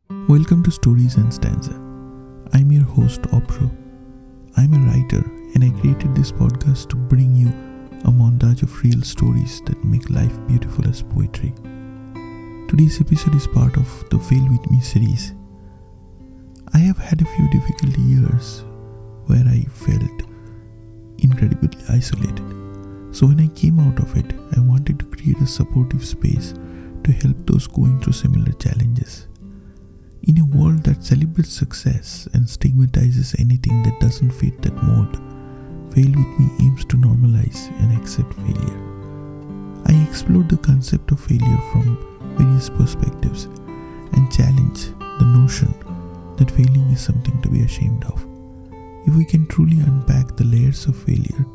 Welcome to Stories and Stanza. I'm your host Abhra. I'm a writer and I created this podcast to bring you a montage of real stories that make life beautiful as poetry. Today's episode is part of the Fail With Me series. I have had a few difficult years where I felt incredibly isolated. So when I came out of it, I wanted to create a supportive space to help those going through similar challenges. In a world that celebrates success and stigmatizes anything that doesn't fit that mold, Fail With Me aims to normalize and accept failure. I explored the concept of failure from various perspectives and challenge the notion that failing is something to be ashamed of. If we can truly unpack the layers of failure,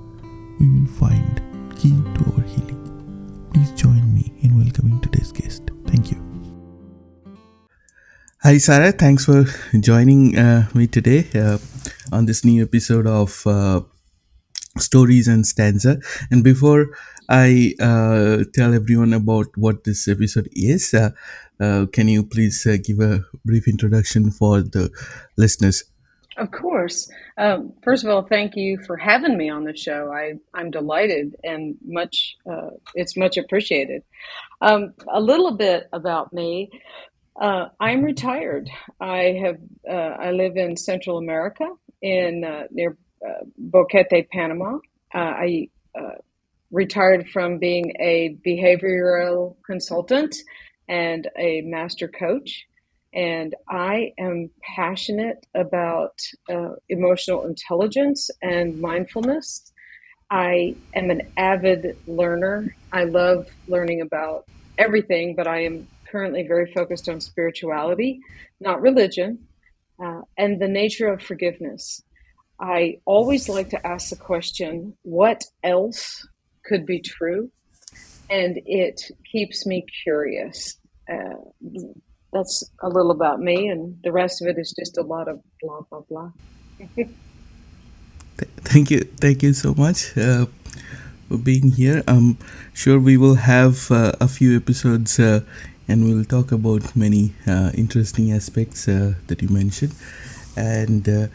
we will find key to our healing. Please join me in welcoming today's guest. Thank you. Hi, Sarah. Thanks for joining me today on this new episode of Stories and Stanza. And before I tell everyone about what this episode is, can you please give a brief introduction for the listeners? Of course. First of all, thank you for having me on the show. I'm delighted and it's much appreciated. A little bit about me. I'm retired. I live in Central America in near Boquete, Panama. I retired from being a behavioral consultant and a master coach. And I am passionate about emotional intelligence and mindfulness. I am an avid learner. I love learning about everything, but I am currently very focused on spirituality, not religion, and the nature of forgiveness. I always like to ask the question, what else could be true? And it keeps me curious. That's a little about me, and the rest of it is just a lot of blah, blah, blah. Thank you so much for being here. I'm sure we will have a few episodes and we'll talk about many interesting aspects that you mentioned. And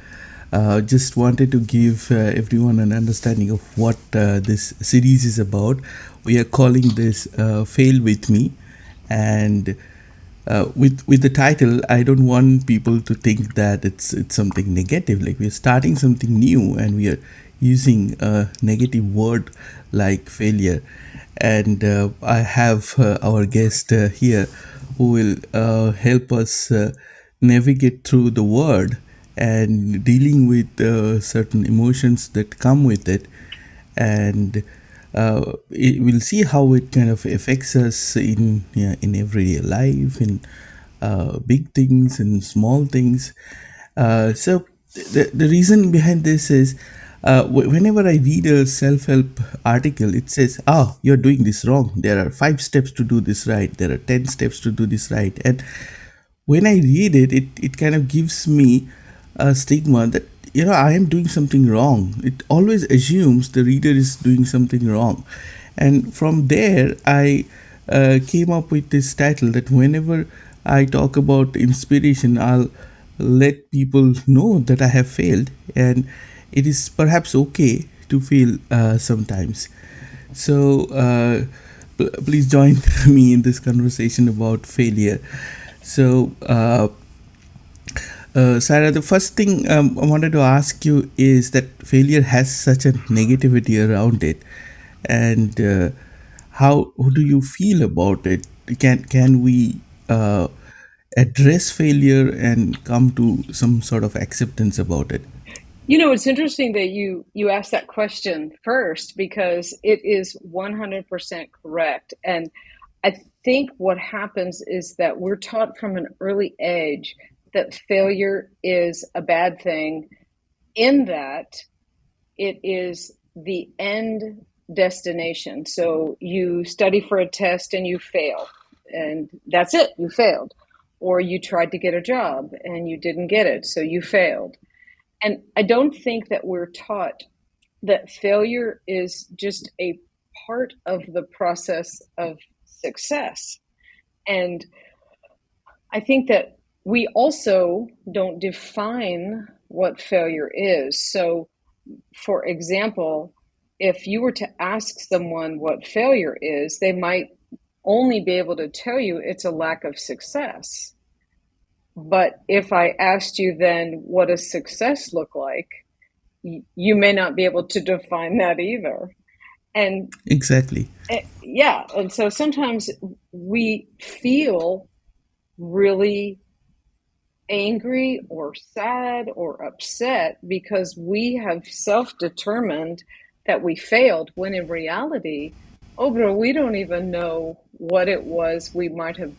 just wanted to give everyone an understanding of what this series is about. We are calling this Fail With Me. And with the title, I don't want people to think that it's something negative. Like we're starting something new, and we are using a negative word like failure. And I have our guest here who will help us navigate through the word and dealing with certain emotions that come with it, and we'll see how it kind of affects us in, yeah, in everyday life, in big things and small things. So the reason behind this is whenever I read a self-help article, it says, "Oh, you're doing this wrong. There are 5 steps to do this right. There are 10 steps to do this right." And when I read it, it kind of gives me a stigma that, I am doing something wrong. It always assumes the reader is doing something wrong. And from there, I came up with this title that whenever I talk about inspiration, I'll let people know that I have failed, and it is perhaps okay to fail sometimes. So please join me in this conversation about failure. So, Sarah, the first thing I wanted to ask you is that failure has such a negativity around it, and how do you feel about it? Can we address failure and come to some sort of acceptance about it? It's interesting that you asked that question first because it is 100% correct. And I think what happens is that we're taught from an early age that failure is a bad thing, in that it is the end destination. So you study for a test and you fail, and that's it, you failed. Or you tried to get a job and you didn't get it, so you failed. And I don't think that we're taught that failure is just a part of the process of success. And I think that we also don't define what failure is. So, for example, if you were to ask someone what failure is, they might only be able to tell you it's a lack of success. But if I asked you then, what does success look like? You may not be able to define that either. And Exactly. yeah, and so sometimes we feel really angry or sad or upset because we have self determined that we failed, when in reality, oh, bro, we don't even know what it was we might have,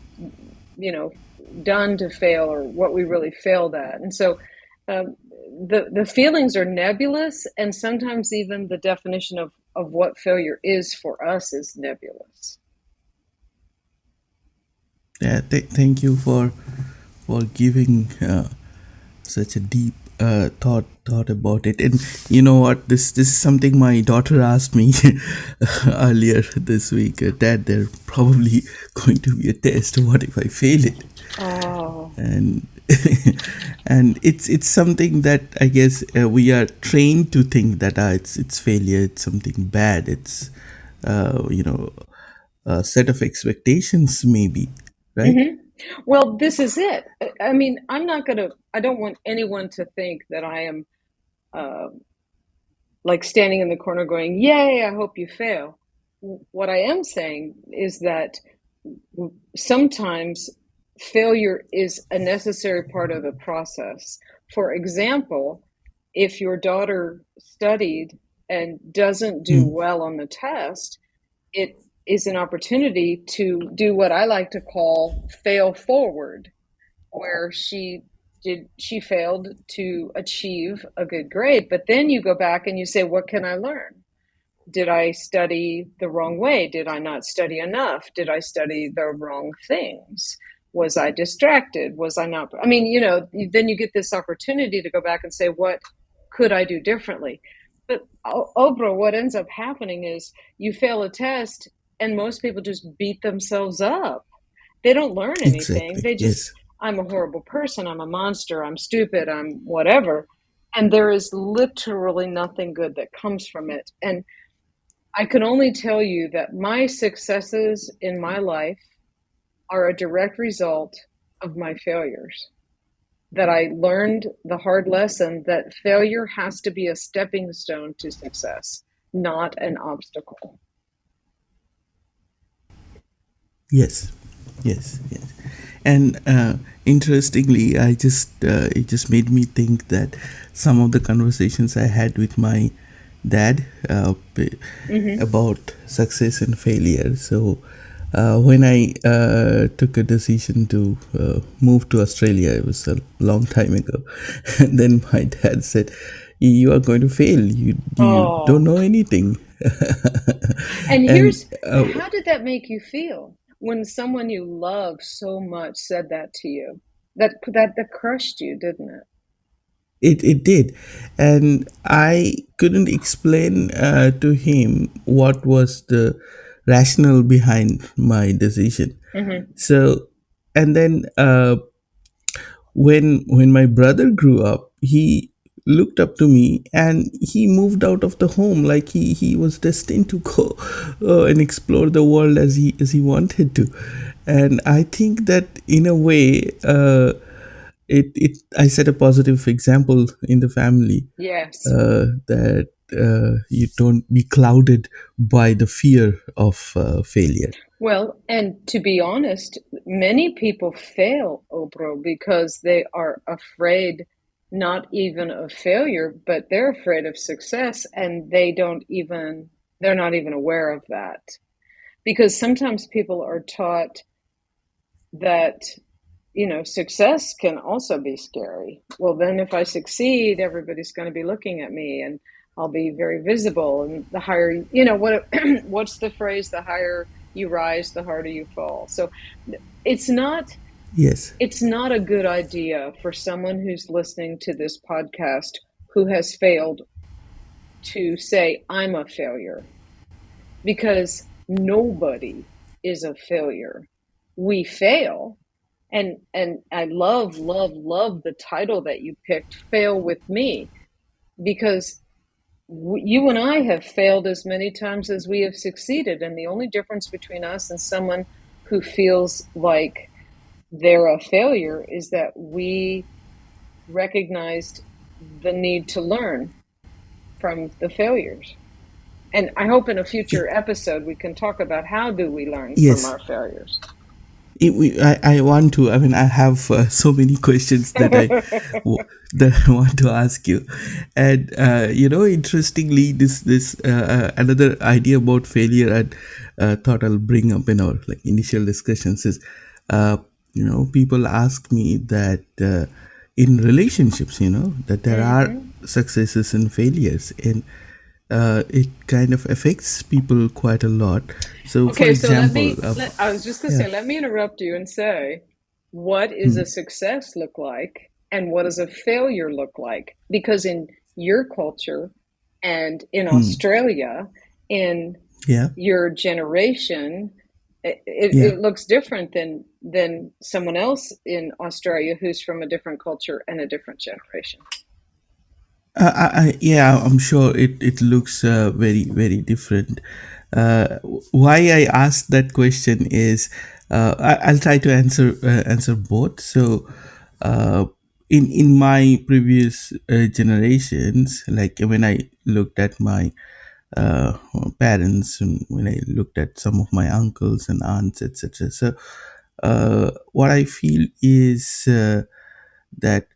done to fail, or what we really failed at. And so the feelings are nebulous, and sometimes even the definition of what failure is for us is nebulous. Yeah, thank you for giving such a deep thought about it. And you know what? This is something my daughter asked me earlier this week. Dad, there probably going to be a test. What if I fail it? Oh. And and it's something that I guess we are trained to think that it's failure. It's something bad. It's you know a set of expectations, maybe, right? Hmm. Well, this is it. I mean, I don't want anyone to think that I am uh, like standing in the corner going, Yay, I hope you fail. What I am saying is that sometimes failure is a necessary part of the process. For example, if your daughter studied and doesn't do Mm, well on the test, it is an opportunity to do what I like to call fail forward, where she failed to achieve a good grade, but then you go back and you say, what can I learn? Did I study the wrong way? Did I not study enough? Did I study the wrong things? Was I distracted? Was I not? I mean, then you get this opportunity to go back and say, what could I do differently? But Oprah, what ends up happening is you fail a test and most people just beat themselves up. They don't learn anything. exactly. They just, Yes. I'm a horrible person. I'm a monster. I'm stupid. I'm whatever. And there is literally nothing good that comes from it. And I can only tell you that my successes in my life are a direct result of my failures. That I learned the hard lesson that failure has to be a stepping stone to success, not an obstacle. Yes, yes, yes. And interestingly, it just made me think that some of the conversations I had with my dad Mm-hmm. about success and failure. So when I took a decision to move to Australia, it was a long time ago, and then my dad said, "You are going to fail. You don't Oh, know anything." and And how did that make you feel when someone you love so much said that to you? That crushed you, didn't it? it did, and I couldn't explain to him what was the rationale behind my decision. Mm-hmm. So, and then when my brother grew up, he looked up to me and he moved out of the home like he was destined to go and explore the world as he wanted to. And I think that in a way it I set a positive example in the family, Yes. that you don't be clouded by the fear of failure. Well, and to be honest, many people fail, Obro, because they are afraid not even of failure, but they're afraid of success, and they're not even aware of that. Because sometimes people are taught that, success can also be scary. Well, then if I succeed, everybody's going to be looking at me and I'll be very visible. And the higher, what's the phrase? The higher you rise, the harder you fall. So it's not, Yes. it's not a good idea for someone who's listening to this podcast who has failed to say, I'm a failure, because nobody is a failure. We fail, And I love the title that you picked, Fail with Me, because you and I have failed as many times as we have succeeded, and the only difference between us and someone who feels like they're a failure is that we recognized the need to learn from the failures. And I hope in a Y- future episode we can talk about how do we learn from yes. our failures. I want to. I mean, I have so many questions that I want to ask you, and interestingly, this another idea about failure I thought I'll bring up in our like initial discussions is, uh, people ask me that in relationships, that there are Hmm. successes and failures, and it kind of affects people quite a lot. So, for Okay, so example, I was just going to yeah. say, let me interrupt you and say, what is Hmm. a success look like and what does a failure look like? Because in your culture and in Hmm. Australia, in Yeah, your generation, yeah. it looks different than someone else in Australia who's from a different culture and a different generation. Yeah, I'm sure it looks very, very different. Why I asked that question is I'll try to answer both. So, uh, in my previous generations, like when I looked at my uh, parents and when I looked at some of my uncles and aunts, etc. So, what I feel is that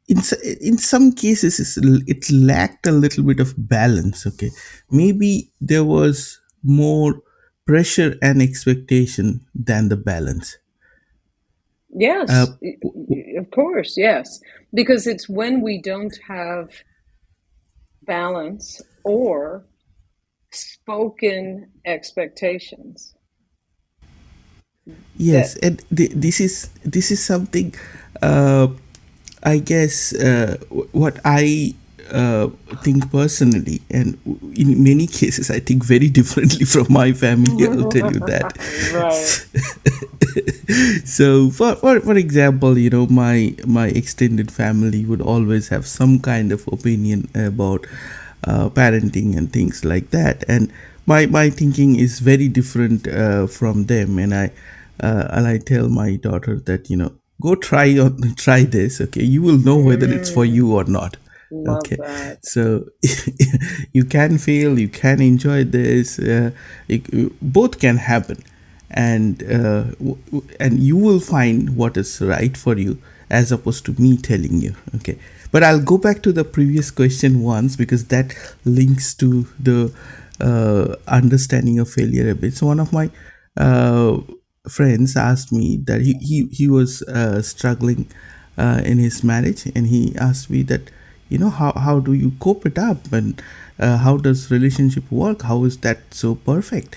in some cases it lacked a little bit of balance. Okay, maybe there was more pressure and expectation than the balance. uh, Yes, w- w- of course, yes. Because it's when we don't have balance or spoken expectations yes, that and this is something, uh, I guess, what I think personally, and in many cases I think very differently from my family, I'll tell you that. right. So for example, my extended family would always have some kind of opinion about parenting and things like that, and my thinking is very different from them, and I tell my daughter that go try this. Okay, you will know whether it's for Mm, you or not. love Okay, that. so you can fail, you can enjoy this, both can happen, and you will find what is right for you as opposed to me telling you. Okay, but I'll go back to the previous question once because that links to the understanding of failure a bit. So one of my uh, friends asked me that he was struggling in his marriage, and he asked me that how do you cope it up, and how does relationship work, how is that so perfect.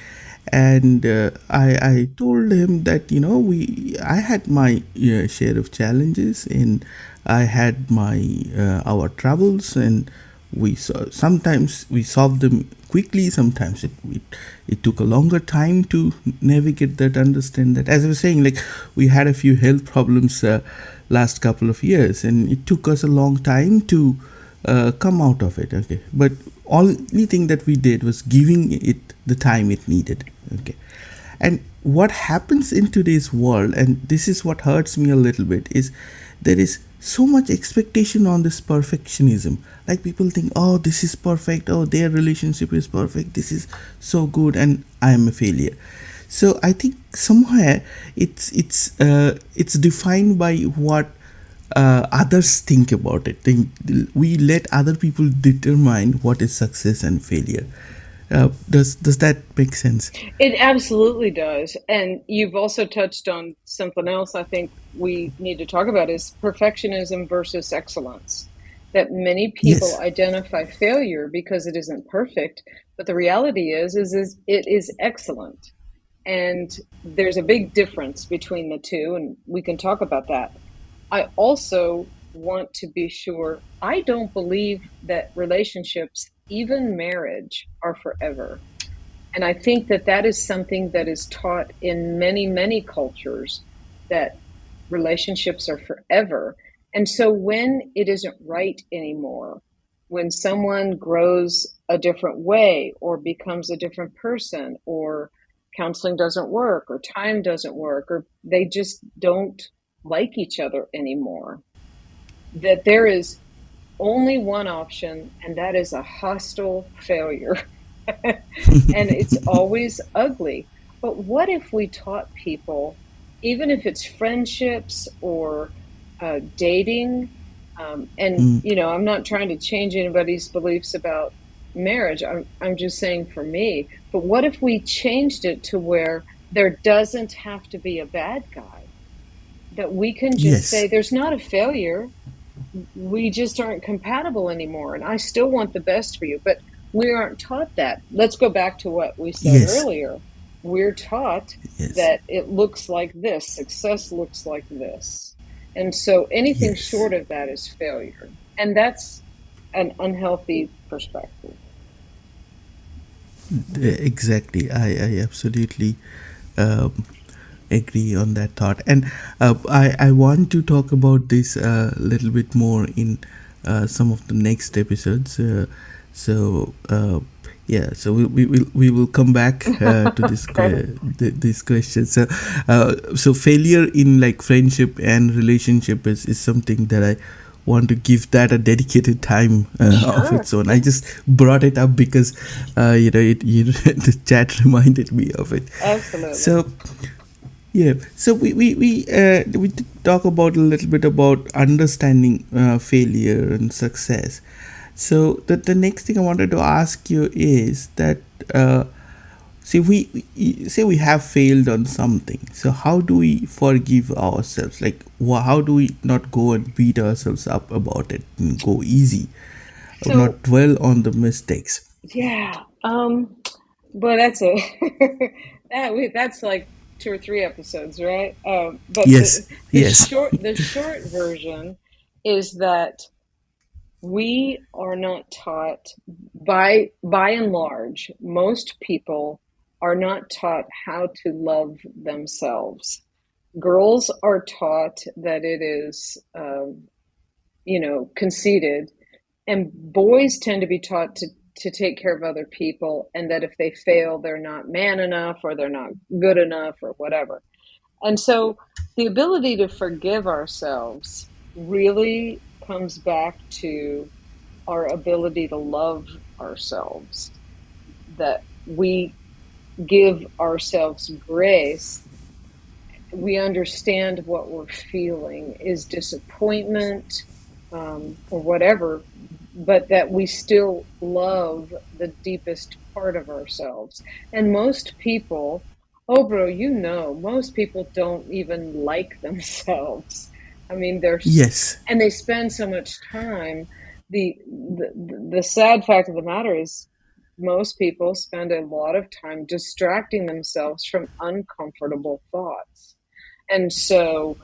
And I told him that we I had my share of challenges, and I had my our troubles, and sometimes we solved them quickly, sometimes it took a longer time to navigate that, understand that. As I was saying, like, we had a few health problems last couple of years, and it took us a long time to come out of it. Okay, but only thing that we did was giving it the time it needed. Okay, and what happens in today's world, and this is what hurts me a little bit, is there is so much expectation on this perfectionism. Like, people think, oh, this is perfect, oh, their relationship is perfect, this is so good, and I am a failure. So I think somewhere it's defined by what others think about it. We let other people determine what is success and failure. Does that make sense? It absolutely does. And you've also touched on something else I think we need to talk about is perfectionism versus excellence. That many people Yes. identify failure because it isn't perfect, but the reality is it is excellent. And there's a big difference between the two, and we can talk about that. I also want to be sure I don't believe that relationships, even marriage, are forever. And I think that that is something that is taught in many, many cultures, that relationships are forever. And so when it isn't right anymore, when someone grows a different way or becomes a different person, or counseling doesn't work, or time doesn't work, or they just don't like each other anymore, that there is only one option, and that is a hostile failure. And it's always ugly. But what if we taught people, even if it's friendships or dating, and I'm not trying to change anybody's beliefs about marriage. I'm just saying for me. But what if we changed it to where there doesn't have to be a bad guy? That we can just say Yes. there's not a failure, we just aren't compatible anymore. And I still want the best for you, but we aren't taught that. Let's go back to what we said Yes. earlier. We're taught Yes. that it looks like this, success looks like this. And so anything Yes. short of that is failure. And that's an unhealthy perspective. Exactly. I absolutely um, agree on that thought. And I want to talk about this a little bit more in some of the next episodes. So we will come back to Okay. this question. So failure in like friendship and relationship is something that I want to give that a dedicated time of Sure. its own. I just brought it up because the chat reminded me of it. Absolutely. So yeah, so we did talk about a little bit about understanding failure and success. So the next thing I wanted to ask you is that see say we have failed on something. So how do we forgive ourselves? Like how do we not go and beat ourselves up about it and go easy, or So, not dwell on the mistakes? yeah. But that's a that's like two or three episodes, right? But Yes, yes, the short version is that we are not taught, by and large, most people are not taught how to love themselves. Girls are taught that it is, conceited, and boys tend to be taught to take care of other people, and that if they fail, they're not man enough, or they're not good enough, or whatever. And so the ability to forgive ourselves really comes back to our ability to love ourselves, that we give ourselves grace. We understand what we're feeling is disappointment, or whatever, but that we still love the deepest part of ourselves. And most people, oh, bro, most people don't even like themselves. I mean, yes, and they spend so much time. The sad fact of the matter is, most people spend a lot of time distracting themselves from uncomfortable thoughts. And so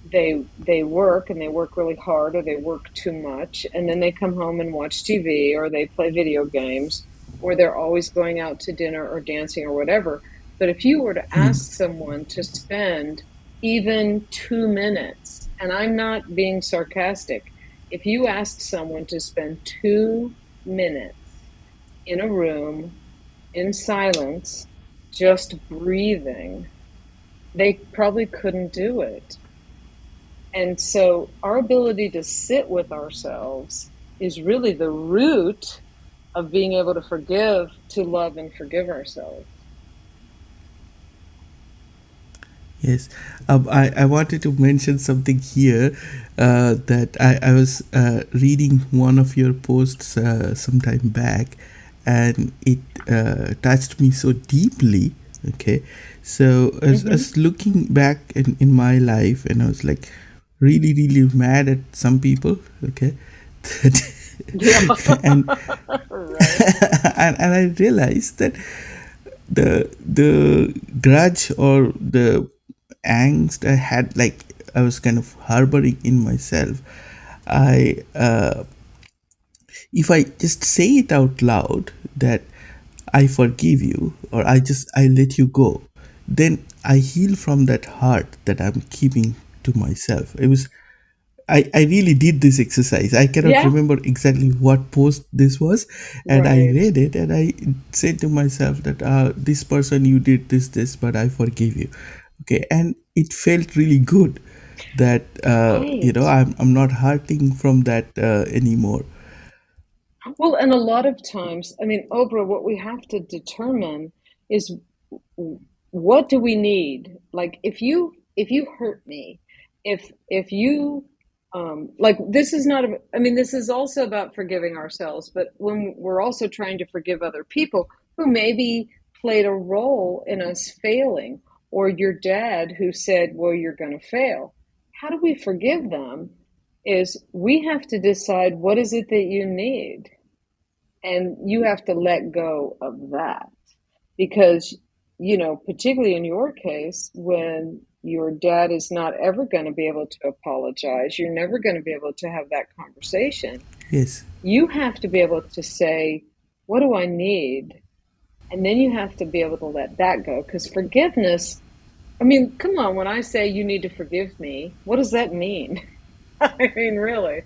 they work, and they work really hard, or they work too much, and then they come home and watch TV, or they play video games, or they're always going out to dinner or dancing or whatever. But if you were to ask someone to spend even 2 minutes, and I'm not being sarcastic, if you asked someone to spend 2 minutes in a room in silence, just breathing, they probably couldn't do it. And so our ability to sit with ourselves is really the root of being able to forgive, to love and forgive ourselves. yes. I wanted to mention something here that I was reading one of your posts some time back, and it touched me so deeply. Okay, so I Mm-hmm. was looking back in my life, and I was like really, really mad at some people. Okay, Yeah. and Right. and I realized that the grudge or the angst I had, like I was kind of harboring in myself. I If I just say it out loud that I forgive you, or I let you go, then I heal from that hurt that I'm keeping to myself. I really did this exercise. I cannot Yeah, remember exactly what post this was, and I right. read it and I said to myself that this person, you did this, but I forgive you. Okay, and it felt really good that Right. I'm not hurting from that anymore. Well, and a lot of times, I mean, Oprah, what we have to determine is what do we need? Like if you hurt me, if you like this is not I mean this is also about forgiving ourselves, but when we're also trying to forgive other people who maybe played a role in us failing, or your dad who said, "Well, you're going to fail." How do we forgive them? Is we have to decide what is it that you need, and you have to let go of that, because particularly in your case, when your dad is not ever going to be able to apologize, you're never going to be able to have that conversation. Yes, You have to be able to say, what do I need? And then you have to be able to let that go, because forgiveness, I mean, come on, when I say you need to forgive me, what does that mean? I mean, really,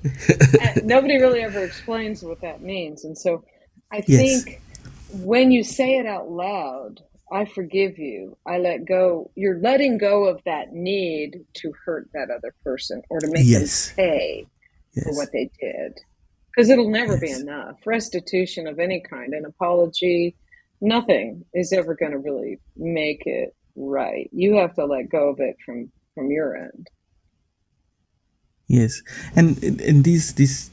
nobody really ever explains what that means. And so I yes, think when you say it out loud, I forgive you, I let go, you're letting go of that need to hurt that other person or to make them yes, pay for yes, what they did. Because it'll never be yes, enough. Restitution of any kind, an apology, nothing is ever going to really make it right. You have to let go of it from your end. yes. And in these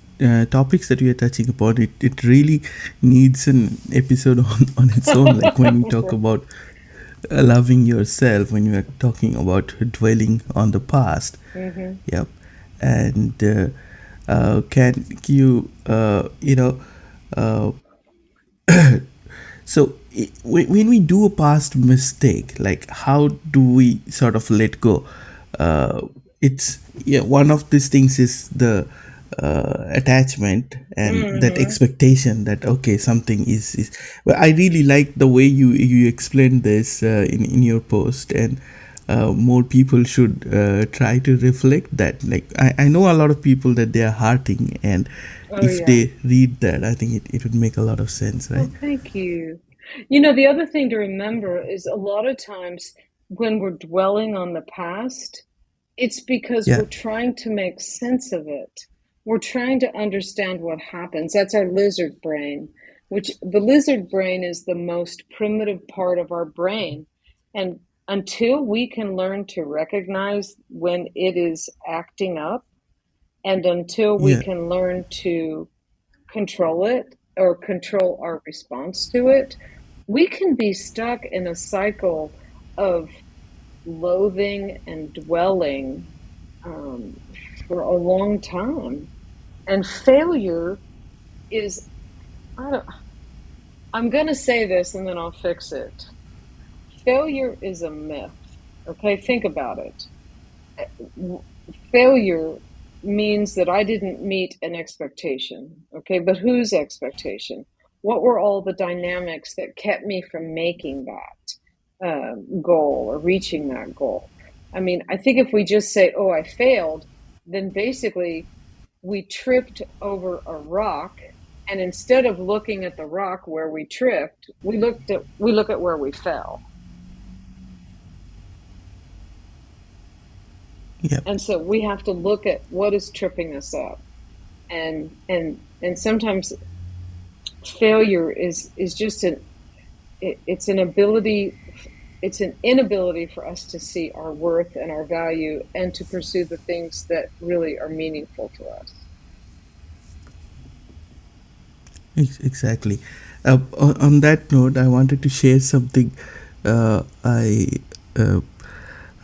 topics that we are touching upon, it really needs an episode on its own. Like when we talk about loving yourself, when you are talking about dwelling on the past. Hmm. Yep. And can you uh, so when we do a past mistake, like how do we sort of let go? It's yeah, one of these things is the attachment and that Hmm. expectation that okay, something is. Well, I really like the way you explained this in your post, and more people should try to reflect that. Like I know a lot of people that they are hurting, and Oh, if yeah. they read that, I think it would make a lot of sense, right? Well, thank you. The other thing to remember is a lot of times when we're dwelling on the past, it's because Yeah, we're trying to make sense of it. We're trying to understand what happens. That's our lizard brain, which the lizard brain is the most primitive part of our brain. And until we can learn to recognize when it is acting up, and until we yeah, can learn to control it or control our response to it, we can be stuck in a cycle of loathing and dwelling um, for a long time. And failure is, I don't, I'm going to say this and then I'll fix it. Failure is a myth. Okay, think about it. Failure means that I didn't meet an expectation. Okay, but whose expectation? What were all the dynamics that kept me from making that goal or reaching that goal? I mean, I think if we just say, "Oh, I failed," then basically we tripped over a rock, and instead of looking at the rock where we tripped, we look at where we fell. yeah. And so we have to look at what is tripping us up. And sometimes failure is just it's an ability, it's an inability for us to see our worth and our value and to pursue the things that really are meaningful to us. Exactly. On that note, I wanted to share something I uh,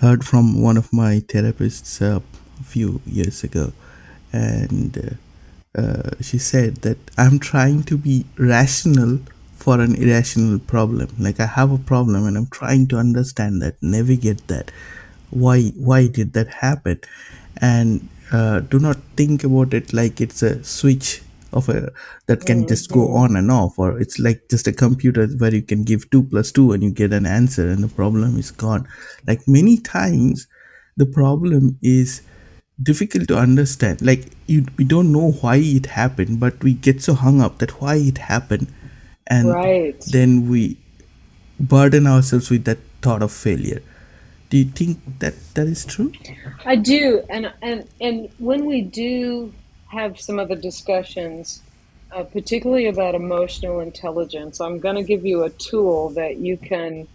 heard from one of my therapists a few years ago, and she said that I'm trying to be rational for an irrational problem. Like I have a problem and I'm trying to understand that, navigate that. Why did that happen? And do not think about it like it's a switch of a that can just go Hmm. on and off, or it's like just a computer where you can give 2 plus 2 and you get an answer and the problem is gone. Like many times the problem is difficult to understand. Like we don't know why it happened, but we get so hung up that why it happened, and Right. then we burden ourselves with that thought of failure. Do you think that that is true? I do, and when we do have some of the discussions, particularly about emotional intelligence, I'm going to give you a tool that you can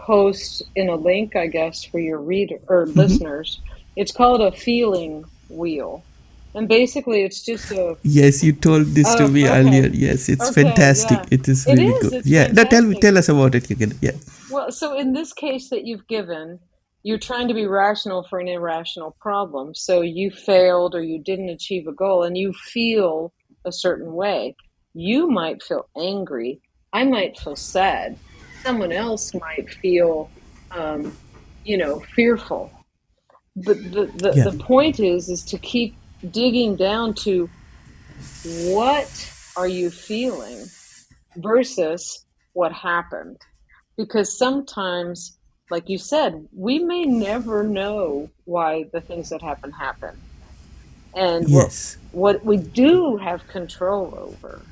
post in a link, I guess, for your reader or listeners. It's called a feeling wheel, and basically, it's just a. Yes, you told this to Oh, me earlier. okay, Yes, it's okay, fantastic. yeah, It is it really is. good. It's Yeah, now fantastic. tell us about it again. Yeah. Well, so in this case that you've given, you're trying to be rational for an irrational problem. So you failed or you didn't achieve a goal and you feel a certain way. You might feel angry. I might feel sad. Someone else might feel, um, fearful. But Yeah. the point is to keep digging down to what are you feeling versus what happened, because sometimes, like you said, we may never know why the things that happen, and Yes. what we do have control over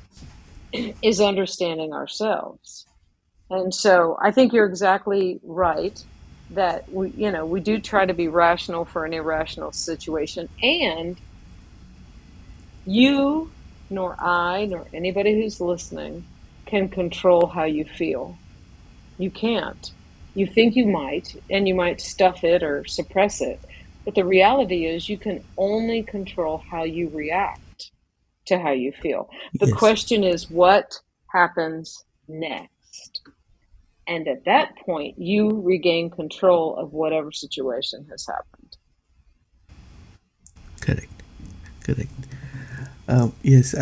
is understanding ourselves. And so I think you're exactly right that we do try to be rational for an irrational situation, and you nor I nor anybody who's listening can control how you feel. You can't. You think you might, and you might stuff it or suppress it. But the reality is, you can only control how you react to how you feel. The Yes. question is, what happens next? And at that point, you regain control of whatever situation has happened. Correct. Correct. Yes,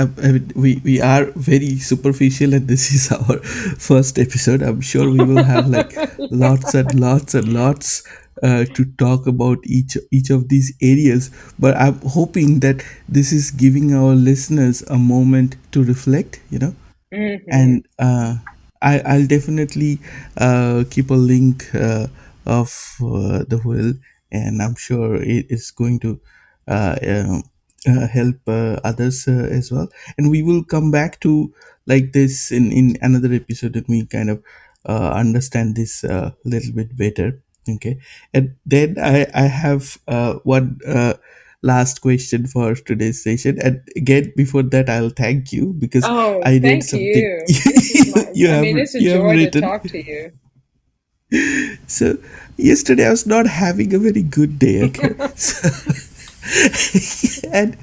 we are very superficial, and this is our first episode. I'm sure we will have like lots and lots and lots to talk about each of these areas. But I'm hoping that this is giving our listeners a moment to reflect. Mm-hmm. And I'll definitely keep a link of the will, and I'm sure it is going to uh, um, help others as well. And we will come back to like this in another episode, and we kind of understand this a little bit better. Okay, and then I have one last question for today's session. And again, before that, I'll thank you because Oh, I read thank something you. This is you I have mean, it's a you have joy to written. talk to you. So yesterday I was not having a very good day. Okay, so and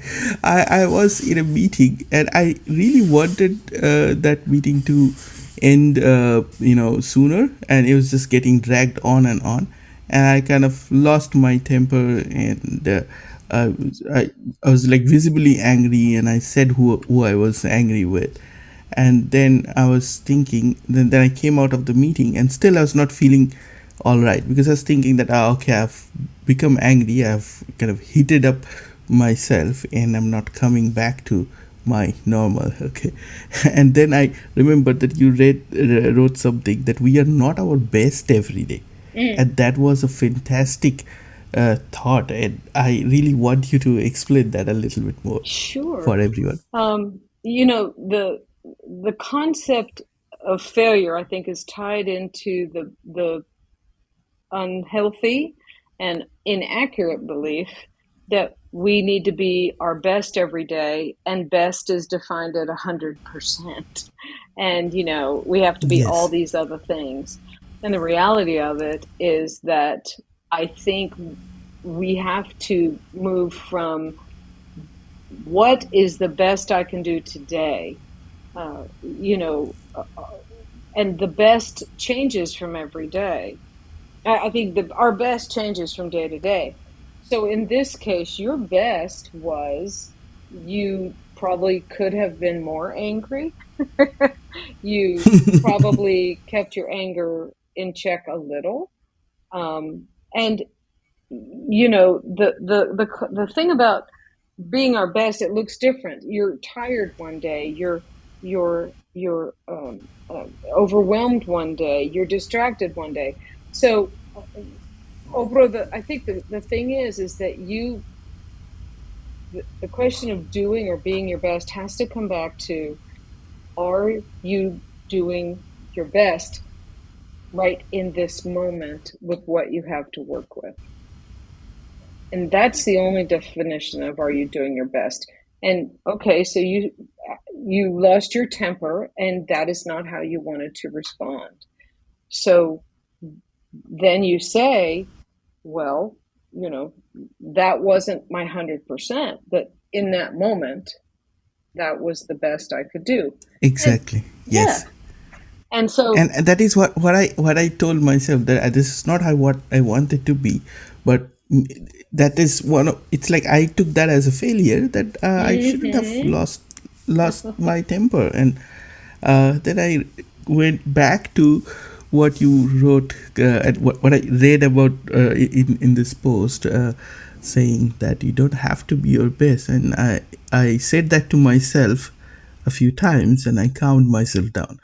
I was in a meeting, and I really wanted that meeting to end sooner, and it was just getting dragged on, and I kind of lost my temper, and I was like visibly angry, and I said who I was angry with. And then I was thinking, then I came out of the meeting, and still I was not feeling all right, because I was thinking that, okay, I've become angry, I've kind of heated up myself, and I'm not coming back to my normal. Okay. And then I remembered that you wrote something that we are not our best every day, Mm, and that was a fantastic thought, and I really want you to explain that a little bit more sure. for everyone. The concept of failure, I think, is tied into the unhealthy and inaccurate belief that we need to be our best every day, and best is defined at 100%. And, we have to be all Yes. these other things. And the reality of it is that I think we have to move from what is the best I can do today, uh, you know, uh, and the best changes from every day. I think our best changes from day to day. So in this case, your best was, you probably could have been more angry. You probably kept your anger in check a little. And the thing about being our best, it looks different. You're tired one day. You're overwhelmed one day. You're distracted one day. So Oprah, I think the thing is that the question of doing or being your best has to come back to, are you doing your best right in this moment with what you have to work with? And that's the only definition of, are you doing your best? And okay, so you lost your temper, and that is not how you wanted to respond. So then you say, well, that wasn't my 100%, but in that moment, that was the best I could do. And Exactly. yeah, Yes. and so And that is what I told myself, that this is not how what I wanted to be, but that is one of, it's like I took that as a failure, that I shouldn't have mhm. lost my temper. And then I went back to what you wrote, and what I read about in this post, saying that you don't have to be your best. And I said that to myself a few times, and I calmed myself down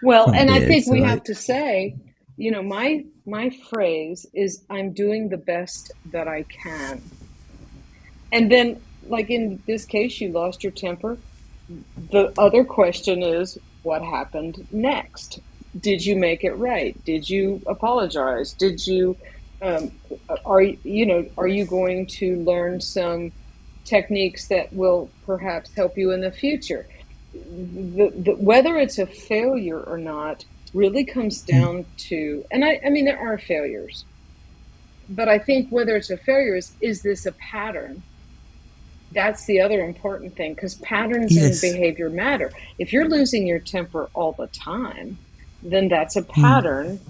Well, from and I there. think we So I have to say, my phrase is, I'm doing the best that I can. And then, like in this case, you lost your temper. The other question is, what happened next? Did you make it right? Did you apologize? Did you, um, are you going to learn some techniques that will perhaps help you in the future? Whether it's a failure or not really comes down to, and I mean, there are failures, but I think whether it's a failure is this a pattern? That's the other important thing, because patterns in yes. behavior matter. If you're losing your temper all the time, then that's a pattern,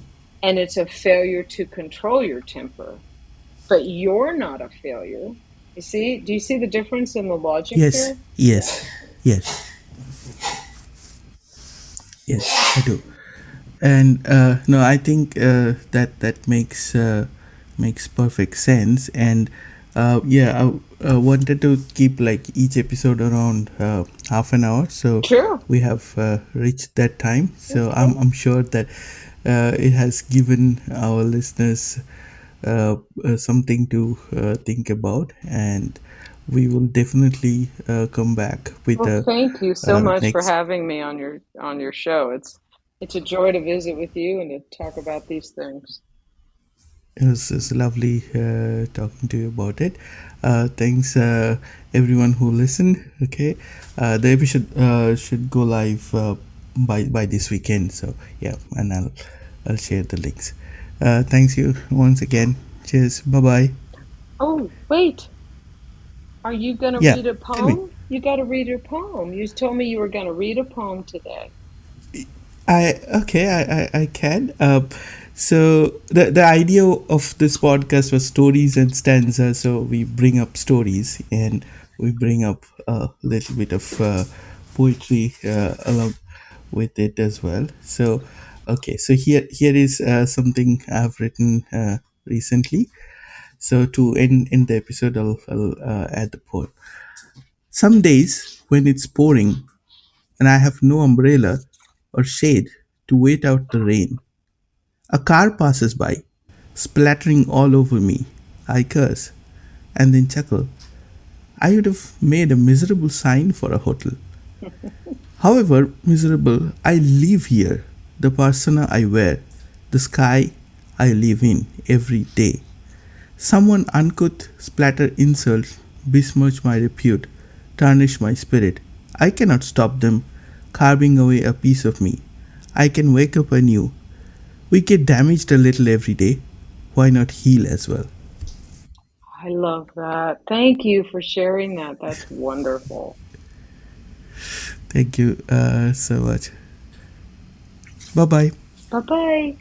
and it's a failure to control your temper. But you're not a failure. You see? Do you see the difference in the logic Yes, there? yes, yes, yes, I do. And no, I think that makes perfect sense. And yeah, I wanted to keep like each episode around half an hour, so Sure. we have reached that time. So Okay. I'm sure that it has given our listeners something to think about, and we will definitely come back with Well, the thank you so much for next. having me on your show. It's a joy to visit with you and to talk about these things. It was lovely talking to you about it. Thanks, everyone who listened. Okay, the episode should go live by this weekend. So yeah, and I'll share the links. Thanks you once again. Cheers. Bye bye. Oh, wait. Are you going to Yeah, read a tell me. poem? You got to read a poem. You told me you were going to read a poem today. I okay, I can. So the idea of this podcast was stories and stanza. So we bring up stories, and we bring up a little bit of poetry along with it as well. So okay, so here is something I've written recently. So to end the episode, I'll add the poem. Some days when it's pouring and I have no umbrella or shade to wait out the rain, a car passes by, splattering all over me. I curse and then chuckle. I would have made a miserable sign for a hotel. However miserable, I live here, the persona I wear, the sky I live in every day. Someone uncouth splatter insult, besmirch my repute, tarnish my spirit. I cannot stop them carving away a piece of me. I can wake up anew. We get damaged a little every day. Why not heal as well? I love that. Thank you for sharing that. That's wonderful. Thank you so much. Bye bye. Bye bye.